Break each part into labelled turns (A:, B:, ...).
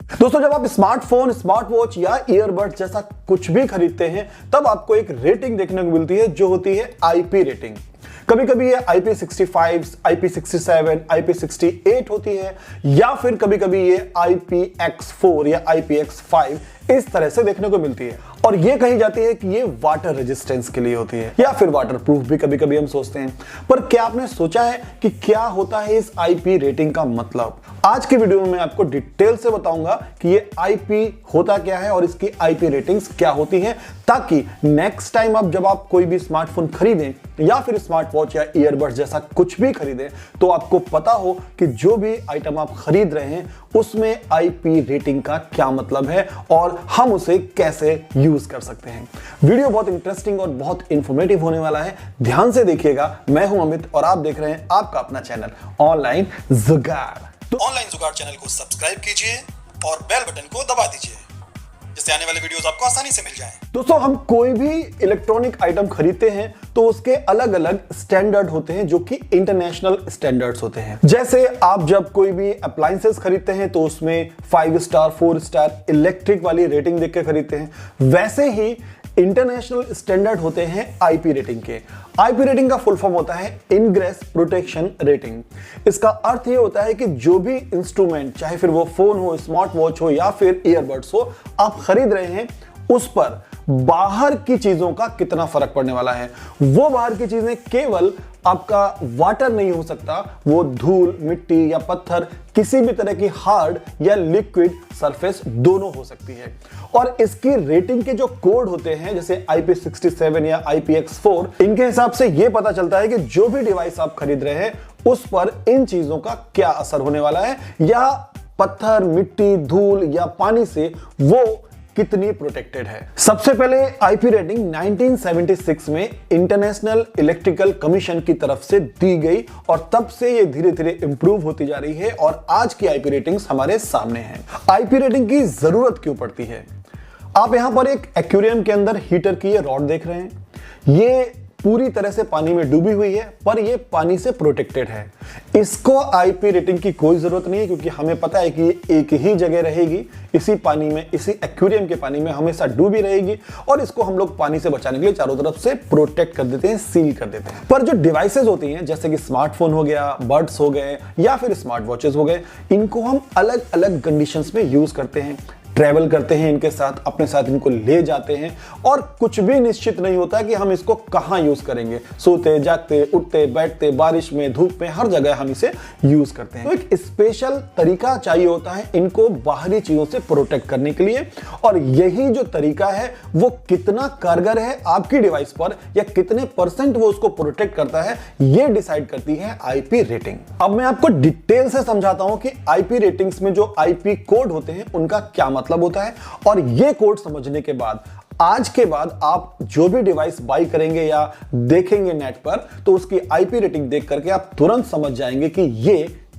A: दोस्तों, जब आप स्मार्टफोन, स्मार्ट वॉच या ईयरबड्स जैसा कुछ भी खरीदते हैं तब आपको एक रेटिंग देखने को मिलती है जो होती है आईपी रेटिंग। कभी कभी ये IP65, IP67, IP68 होती है या फिर कभी कभी ये IPX4 या IPX5 इस तरह से देखने को मिलती है और ये कही जाती है कि ये वाटर रेजिस्टेंस के लिए होती है या फिर वाटर प्रूफ भी कभी कभी हम सोचते हैं। पर क्या आपने सोचा है कि क्या होता है इस आईपी रेटिंग का मतलब? आज की वीडियो में मैं आपको डिटेल से बताऊंगा कि ये आईपी होता क्या है और इसकी आईपी रेटिंग्स क्या होती हैं, ताकि नेक्स्ट टाइम जब आप कोई भी स्मार्टफोन खरीदें या फिर स्मार्ट वॉच या ईयरबड्स जैसा कुछ भी खरीदें तो आपको पता हो कि जो भी आइटम आप खरीद रहे हैं उसमें आईपी रेटिंग का क्या मतलब है और हम उसे कैसे यूज कर सकते हैं। वीडियो बहुत इंटरेस्टिंग और बहुत इंफॉर्मेटिव होने वाला है, ध्यान से देखिएगा। मैं हूं अमित और आप देख रहे हैं आपका अपना चैनल ऑनलाइन जुगाड़।
B: तो ऑनलाइन जुगाड़ चैनल को सब्सक्राइब कीजिए और बेल बटन को दबा दीजिए जिससे आने वाले वीडियोस आपको आसानी से मिल जाएं।
A: दोस्तों, हम कोई भी इलेक्ट्रॉनिक आइटम खरीदते हैं तो उसके अलग अलग स्टैंडर्ड होते हैं जो कि इंटरनेशनल स्टैंडर्ड्स होते हैं। जैसे आप जब कोई भी अप्लायंसेस खरीदते हैं तो उसमें 5 स्टार 4 स्टार इलेक्ट्रिक वाली रेटिंग देख के खरीदते हैं, वैसे ही इंटरनेशनल स्टैंडर्ड होते हैं आईपी रेटिंग के। आईपी रेटिंग का फुल फॉर्म होता है इनग्रेस प्रोटेक्शन रेटिंग। इसका अर्थ ये होता है कि जो भी इंस्ट्रूमेंट, चाहे फिर वो फोन हो, स्मार्ट वॉच हो या फिर ईयरबड्स हो, आप खरीद रहे हैं उस पर बाहर की चीजों का कितना फर्क पड़ने वाला है। वो बाहर की चीजें केवल आपका वाटर नहीं हो सकता, वो धूल, मिट्टी या पत्थर, किसी भी तरह की हार्ड या लिक्विड सरफेस दोनों हो सकती है। और इसकी रेटिंग के जो कोड होते हैं जैसे IP67 या IPX4, इनके हिसाब से यह पता चलता है कि जो भी डिवाइस आप खरीद रहे हैं उस पर इन चीजों का क्या असर होने वाला है या पत्थर, मिट्टी, धूल या पानी से वो कितनी प्रोटेक्टेड है। सबसे पहले आईपी रेटिंग 1976 में इंटरनेशनल इलेक्ट्रिकल कमीशन की तरफ से दी गई और तब से ये धीरे धीरे इंप्रूव होती जा रही है और आज की आईपी रेटिंग्स हमारे सामने हैं। आईपी रेटिंग की जरूरत क्यों पड़ती है? आप यहां पर एक एक्वेरियम के अंदर हीटर की ये रॉड देख रहे हैं, ये पूरी तरह से पानी में डूबी हुई है पर ये पानी से प्रोटेक्टेड है। इसको आईपी रेटिंग की कोई जरूरत नहीं है क्योंकि हमें पता है कि ये एक ही जगह रहेगी, इसी पानी में, इसी एक्वेरियम के पानी में हमेशा डूबी रहेगी और इसको हम लोग पानी से बचाने के लिए चारों तरफ से प्रोटेक्ट कर देते हैं, सील कर देते हैं। पर जो डिवाइसेस होती हैं जैसे कि स्मार्टफोन हो गया, बड्स हो गए या फिर स्मार्ट वॉचेस हो गए, इनको हम अलग अलग कंडीशंस में यूज करते हैं, ट्रैवल करते हैं इनके साथ, अपने साथ इनको ले जाते हैं और कुछ भी निश्चित नहीं होता कि हम इसको कहां यूज करेंगे। सोते, जागते, उठते, बैठते, बारिश में, धूप में, हर जगह हम इसे यूज करते हैं। तो एक स्पेशल तरीका चाहिए होता है इनको बाहरी चीजों से प्रोटेक्ट करने के लिए और यही जो तरीका है वो कितना कारगर है आपकी डिवाइस पर या कितने % वो उसको प्रोटेक्ट करता है, ये डिसाइड करती है आईपी रेटिंग। अब मैं आपको डिटेल से समझाता हूं कि आईपी रेटिंग्स में जो आईपी कोड होते हैं उनका क्या मतलब होता है और ये कोड समझने के बाद आज के बाद आप जो भी डिवाइस बाई करेंगे या देखेंगे नेट पर तो उसकी आईपी रेटिंग देख करके आप तुरंत समझ जाएंगे कि ये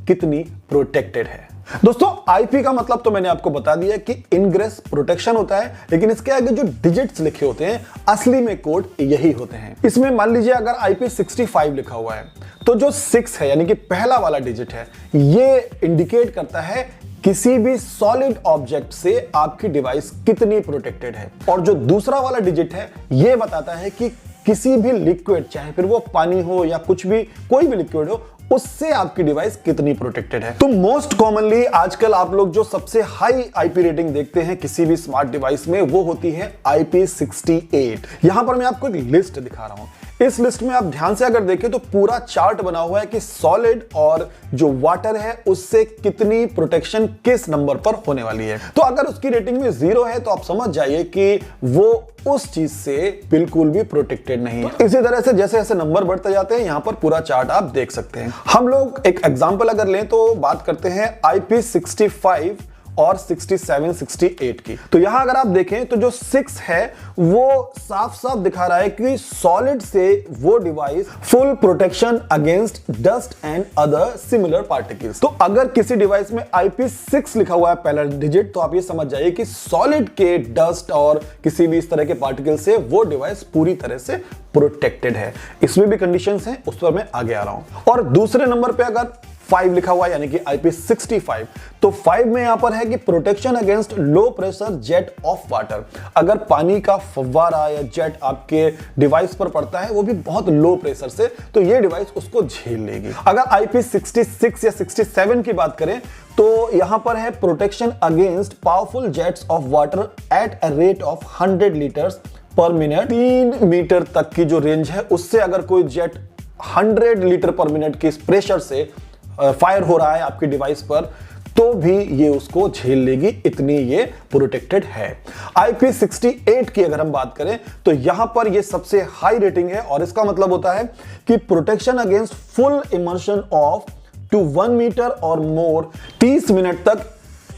A: कितनी प्रोटेक्टेड है। दोस्तों, आईपी का मतलब तो मैंने आपको बता दिया कि इनग्रेस प्रोटेक्शन होता है, लेकिन इसके आगे जो डिजिट्स लिखे होते हैं असली में कोड यही होते हैं। इसमें मान लीजिए अगर IP65 लिखा हुआ है तो जो 6 है यानी कि पहला वाला डिजिट है, ये इंडिकेट करता है किसी भी सॉलिड ऑब्जेक्ट से आपकी डिवाइस कितनी प्रोटेक्टेड है और जो दूसरा वाला डिजिट है ये बताता है कि किसी भी लिक्विड, चाहे फिर वो पानी हो या कुछ भी, कोई भी लिक्विड हो, उससे आपकी डिवाइस कितनी प्रोटेक्टेड है। तो मोस्ट कॉमनली आजकल आप लोग जो सबसे हाई आईपी रेटिंग देखते हैं किसी भी स्मार्ट डिवाइस में वो होती है IP68। यहां पर मैं आपको एक लिस्ट दिखा रहा हूं। इस लिस्ट में आप ध्यान से अगर देखें तो पूरा चार्ट बना हुआ है कि सॉलिड और जो वाटर है उससे कितनी प्रोटेक्शन किस नंबर पर होने वाली है। तो अगर उसकी रेटिंग में 0 है तो आप समझ जाइए कि वो उस चीज से बिल्कुल भी प्रोटेक्टेड नहीं है। इसी तरह से जैसे जैसे नंबर बढ़ते जाते हैं यहां पर पूरा चार्ट आप देख सकते हैं। हम लोग एक एग्जांपल अगर लें तो बात करते हैं IP65 और 67, 68 की। तो यहां अगर आप देखें तो जो 6 है वो साफ साफ दिखा रहा है कि सॉलिड से वो device full protection against dust and other similar particles. तो अगर किसी डिवाइस में IP6 लिखा हुआ है पहला डिजिट तो आप ये समझ जाइए कि सॉलिड के डस्ट और किसी भी इस तरह के पार्टिकल से वो डिवाइस पूरी तरह से प्रोटेक्टेड है। इसमें भी कंडीशंस हैं, उस पर मैं आगे आ रहा हूं। और दूसरे नंबर पे अगर 5 लिखा हुआ है, यानी कि IP65। तो 5 में यहां पर है कि protection against low pressure jet of water. अगर पानी का फव्वारा या जेट आपके डिवाइस पर पड़ता है, वो भी बहुत लो प्रेशर से, तो ये डिवाइस उसको झेल लेगी। अगर IP66 या 67 की बात करें तो यहां पर है protection against powerful jets of water at a rate of 100 litres per minute. 3 metre तक की जो रेंज है, उससे अगर कोई जेट 100 लीटर पर मिनट के प्रेशर से फायर हो रहा है आपके डिवाइस पर, तो भी ये उसको झेल लेगी, इतनी ये प्रोटेक्टेड है। IP68 की अगर हम बात करें तो यहां पर ये सबसे हाई रेटिंग है, और इसका मतलब होता है कि protection against full immersion of to 1 metre or more, 30 minute तक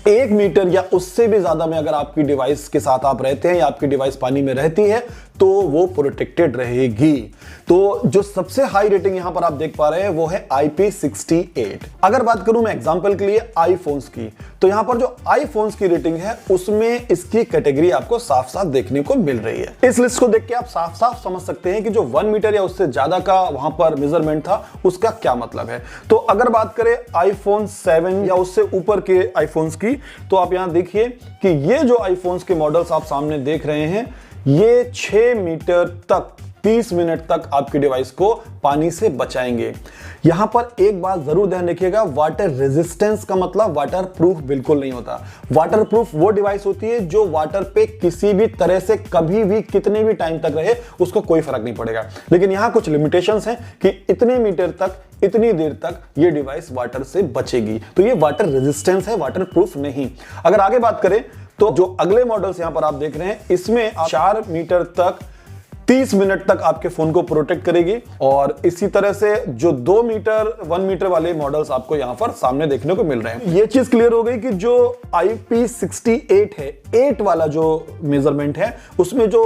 A: 1 मीटर या उससे भी ज्यादा में अगर आपकी डिवाइस के साथ आप रहते हैं या आपकी डिवाइस पानी में रहती है, तो वो प्रोटेक्टेड रहेगी। तो जो सबसे हाई रेटिंग यहां पर आप देख पा रहे हैं वो है IP68। अगर बात करूं मैं एग्जांपल के लिए आईफोन्स की, तो यहां पर जो आईफोन्स की रेटिंग है उसमें इसकी कैटेगरी आपको साफ साफ देखने को मिल रही है। इस लिस्ट को देख के आप साफ साफ समझ सकते हैं कि जो 1 मीटर या उससे ज्यादा का वहां पर मेजरमेंट था, उसका क्या मतलब है। तो अगर बात करें iPhone 7 या उससे ऊपर के आईफोन्स की, तो आप यहां देखिए कि ये जो आईफोन्स के मॉडल्स आप सामने देख रहे हैं, ये 6 मीटर तक 30 मिनट तक आपके डिवाइस को पानी से बचाएंगे। यहां पर एक बात जरूर ध्यान रखिएगा, वाटर रेजिस्टेंस का मतलब वाटर प्रूफ बिल्कुल नहीं होता। वाटर प्रूफ वो डिवाइस होती है जो वाटर पे किसी भी तरह से कभी भी कितने भी टाइम तक रहे, उसको कोई फर्क नहीं पड़ेगा। लेकिन यहां कुछ लिमिटेशंस हैं कि इतने मीटर तक, इतनी देर तक ये डिवाइस वाटर से बचेगी। तो ये वाटर रेजिस्टेंस है, वाटर प्रूफ नहीं। अगर आगे बात करें तो जो अगले मॉडल्स यहां पर आप देख रहे हैं, इसमें 4 मीटर तक 30 मिनट तक आपके फोन को प्रोटेक्ट करेगी। और इसी तरह से जो 2 मीटर 1 मीटर वाले मॉडल्स आपको यहां पर सामने देखने को मिल रहे हैं। ये चीज क्लियर हो गई कि जो IP68 है, 8 वाला जो मेजरमेंट है, उसमें जो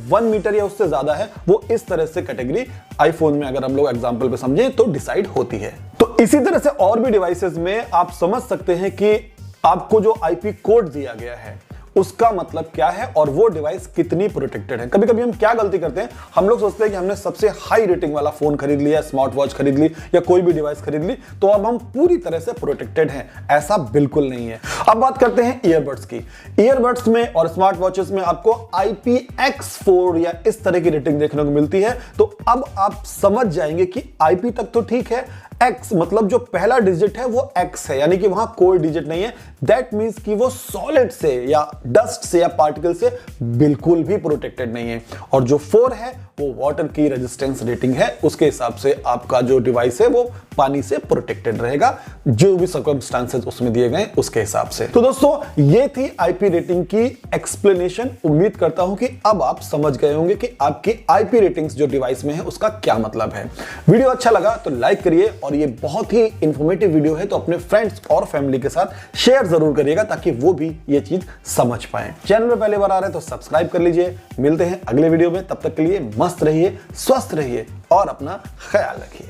A: 1 मीटर या उससे ज्यादा है, वो इस तरह से कैटेगरी आईफोन में अगर हम लोग एग्जांपल पे समझें तो डिसाइड होती है। तो इसी तरह से और भी डिवाइसेस में आप समझ सकते हैं कि आपको जो IP कोड दिया गया है उसका मतलब क्या है और वो डिवाइस कितनी प्रोटेक्टेड है। कभी कभी हम क्या गलती करते हैं, हम लोग सोचते हैं कि हमने सबसे हाई रेटिंग वाला फोन खरीद लिया, स्मार्ट वॉच खरीद ली या कोई भी डिवाइस खरीद ली, तो अब हम पूरी तरह से प्रोटेक्टेड हैं। ऐसा बिल्कुल नहीं है। अब बात करते हैं ईयरबड्स की। ईयरबड्स में और स्मार्ट वॉचेस में आपको IPX4 या इस तरह की रेटिंग देखने को मिलती है। तो अब आप समझ जाएंगे कि IP तक तो ठीक है, X मतलब जो पहला डिजिट है वो X है, यानी कि वहां कोई डिजिट नहीं है। दैट मींस कि वो सॉलिड से या डस्ट से या पार्टिकल से बिल्कुल भी प्रोटेक्टेड नहीं है। और जो 4 है वो वाटर की रेजिस्टेंस रेटिंग है, उसके हिसाब से आपका जो डिवाइस है वो पानी से प्रोटेक्टेड रहेगा, जो भी सर्कमस्टांसेस उसमें दिए गए उसके हिसाब से। तो दोस्तों ये थी IP रेटिंग की एक्सप्लेनेशन। उम्मीद करता हूं कि अब आप समझ गए होंगे कि आपकी IP रेटिंग्स जो डिवाइस में है उसका क्या मतलब है। वीडियो अच्छा लगा तो लाइक करिए, और ये बहुत ही इंफॉर्मेटिव वीडियो है तो अपने फ्रेंड्स और फैमिली के साथ शेयर जरूर करिएगा ताकि वो भी ये चीज समझ पाए। चैनल में पहली बार आ रहे हैं तो सब्सक्राइब कर लीजिए। मिलते हैं अगले वीडियो में, तब तक के लिए मस्त रहिए, स्वस्थ रहिए और अपना ख्याल रखिए।